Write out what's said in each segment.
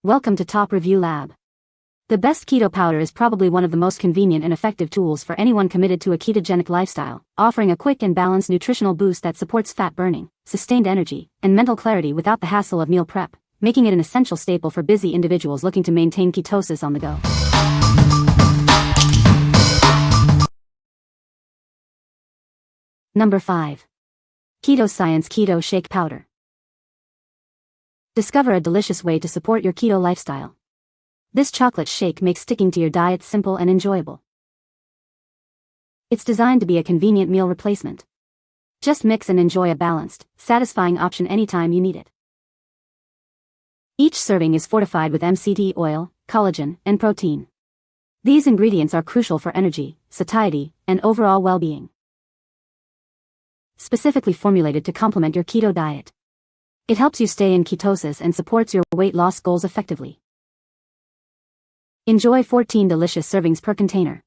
Welcome to Top Review Lab. The best keto powder is probably one of the most convenient and effective tools for anyone committed to a ketogenic lifestyle, offering a quick and balanced nutritional boost that supports fat burning, sustained energy, and mental clarity without the hassle of meal prep, making it an essential staple for busy individuals looking to maintain ketosis on the go. Number 5. Keto Science Keto Shake Powder. Discover a delicious way to support your keto lifestyle. This chocolate shake makes sticking to your diet simple and enjoyable. It's designed to be a convenient meal replacement. Just mix and enjoy a balanced, satisfying option anytime you need it. Each serving is fortified with MCT oil, collagen, and protein. These ingredients are crucial for energy, satiety, and overall well-being. Specifically formulated to complement your keto diet. It helps you stay in ketosis and supports your weight loss goals effectively. Enjoy 14 delicious servings per container.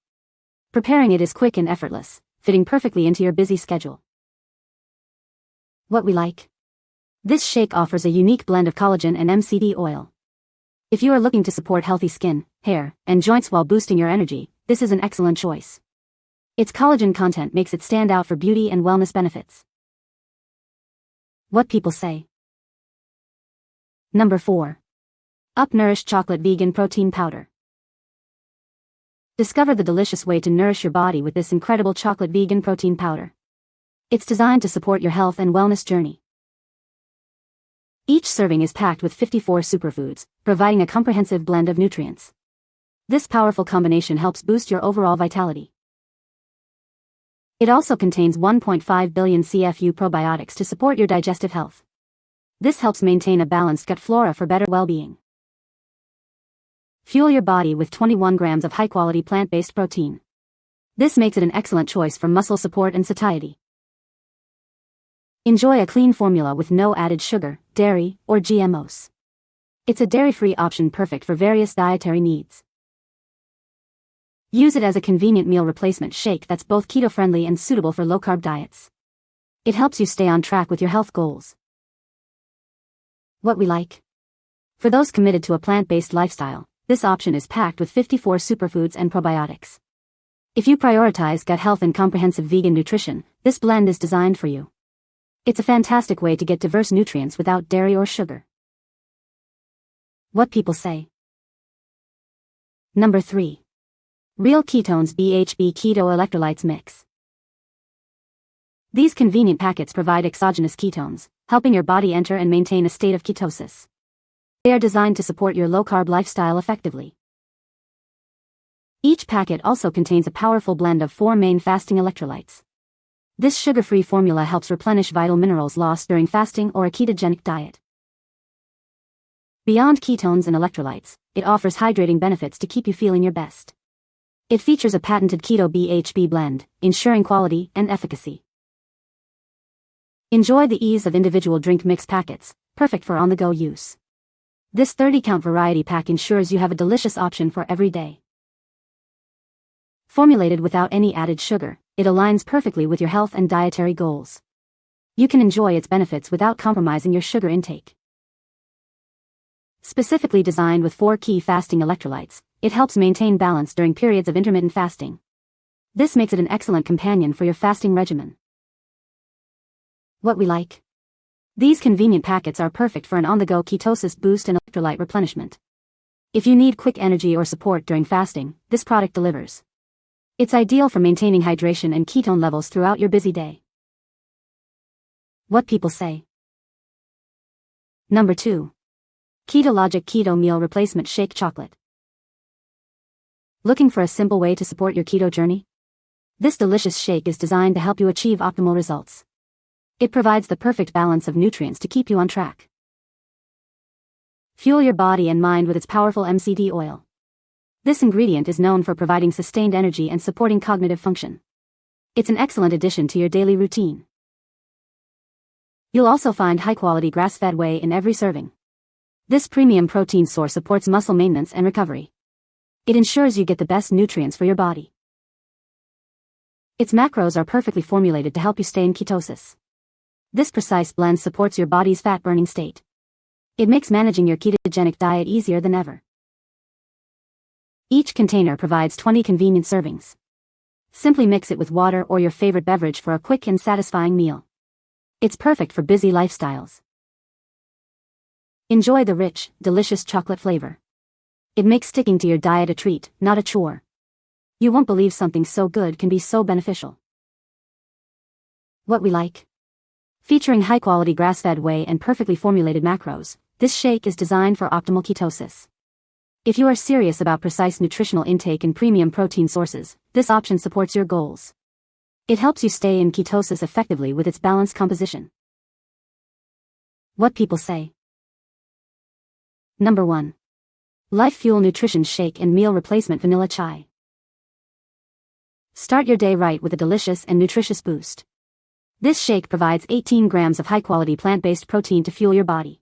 Preparing it is quick and effortless, fitting perfectly into your busy schedule. What we like. This shake offers a unique blend of collagen and MCT oil. If you are looking to support healthy skin, hair, and joints while boosting your energy, this is an excellent choice. Its collagen content makes it stand out for beauty and wellness benefits. What people say. Number 4. UpNourish Chocolate Vegan Protein Powder. Discover the delicious way to nourish your body with this incredible chocolate vegan protein powder. It's designed to support your health and wellness journey. Each serving is packed with 54 superfoods, providing a comprehensive blend of nutrients. This powerful combination helps boost your overall vitality. It also contains 1.5 billion CFU probiotics to support your digestive health. This helps maintain a balanced gut flora for better well-being. Fuel your body with 21 grams of high-quality plant-based protein. This makes it an excellent choice for muscle support and satiety. Enjoy a clean formula with no added sugar, dairy, or GMOs. It's a dairy-free option perfect for various dietary needs. Use it as a convenient meal replacement shake that's both keto-friendly and suitable for low-carb diets. It helps you stay on track with your health goals. What we like. For those committed to a plant-based lifestyle, this option is packed with 54 superfoods and probiotics. If you prioritize gut health and comprehensive vegan nutrition, this blend is designed for you. It's a fantastic way to get diverse nutrients without dairy or sugar. What people say. Number 3. Real Ketones BHB Keto Electrolytes Mix. These convenient packets provide exogenous ketones, helping your body enter and maintain a state of ketosis. They are designed to support your low-carb lifestyle effectively. Each packet also contains a powerful blend of 4 main fasting electrolytes. This sugar-free formula helps replenish vital minerals lost during fasting or a ketogenic diet. Beyond ketones and electrolytes, it offers hydrating benefits to keep you feeling your best. It features a patented keto BHB blend, ensuring quality and efficacy. Enjoy the ease of individual drink mix packets, perfect for on-the-go use. This 30-count variety pack ensures you have a delicious option for every day. Formulated without any added sugar, it aligns perfectly with your health and dietary goals. You can enjoy its benefits without compromising your sugar intake. Specifically designed with 4 key fasting electrolytes, it helps maintain balance during periods of intermittent fasting. This makes it an excellent companion for your fasting regimen. What we like. These convenient packets are perfect for an on-the-go ketosis boost and electrolyte replenishment. If you need quick energy or support during fasting, this product delivers. It's ideal for maintaining hydration and ketone levels throughout your busy day. What people say. Number 2. KetoLogic Keto Meal Replacement Shake Chocolate. Looking for a simple way to support your keto journey? This delicious shake is designed to help you achieve optimal results. It provides the perfect balance of nutrients to keep you on track. Fuel your body and mind with its powerful MCT oil. This ingredient is known for providing sustained energy and supporting cognitive function. It's an excellent addition to your daily routine. You'll also find high-quality grass-fed whey in every serving. This premium protein source supports muscle maintenance and recovery. It ensures you get the best nutrients for your body. Its macros are perfectly formulated to help you stay in ketosis. This precise blend supports your body's fat-burning state. It makes managing your ketogenic diet easier than ever. Each container provides 20 convenient servings. Simply mix it with water or your favorite beverage for a quick and satisfying meal. It's perfect for busy lifestyles. Enjoy the rich, delicious chocolate flavor. It makes sticking to your diet a treat, not a chore. You won't believe something so good can be so beneficial. What we like. Featuring high-quality grass-fed whey and perfectly formulated macros, this shake is designed for optimal ketosis. If you are serious about precise nutritional intake and premium protein sources, this option supports your goals. It helps you stay in ketosis effectively with its balanced composition. What people say. Number 1. LyfeFuel Nutrition Shake and Meal Replacement Vanilla Chai. Start your day right with a delicious and nutritious boost. This shake provides 18 grams of high-quality plant-based protein to fuel your body.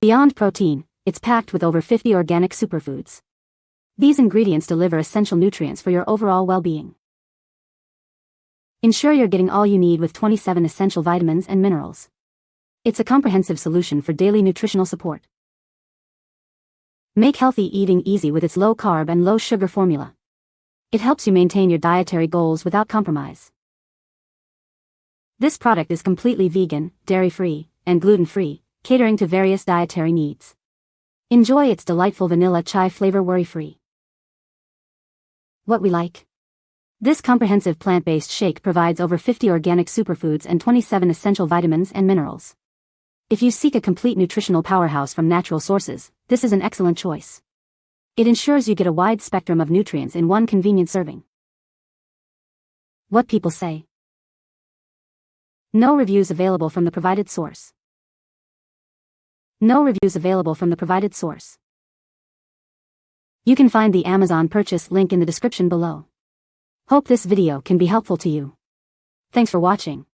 Beyond protein, it's packed with over 50 organic superfoods. These ingredients deliver essential nutrients for your overall well-being. Ensure you're getting all you need with 27 essential vitamins and minerals. It's a comprehensive solution for daily nutritional support. Make healthy eating easy with its low-carb and low-sugar formula. It helps you maintain your dietary goals without compromise. This product is completely vegan, dairy-free, and gluten-free, catering to various dietary needs. Enjoy its delightful vanilla chai flavor worry-free. What we like. This comprehensive plant-based shake provides over 50 organic superfoods and 27 essential vitamins and minerals. If you seek a complete nutritional powerhouse from natural sources, this is an excellent choice. It ensures you get a wide spectrum of nutrients in one convenient serving. What people say. No reviews available from the provided source. No reviews available from the provided source. You can find the Amazon purchase link in the description below. Hope this video can be helpful to you. Thanks for watching.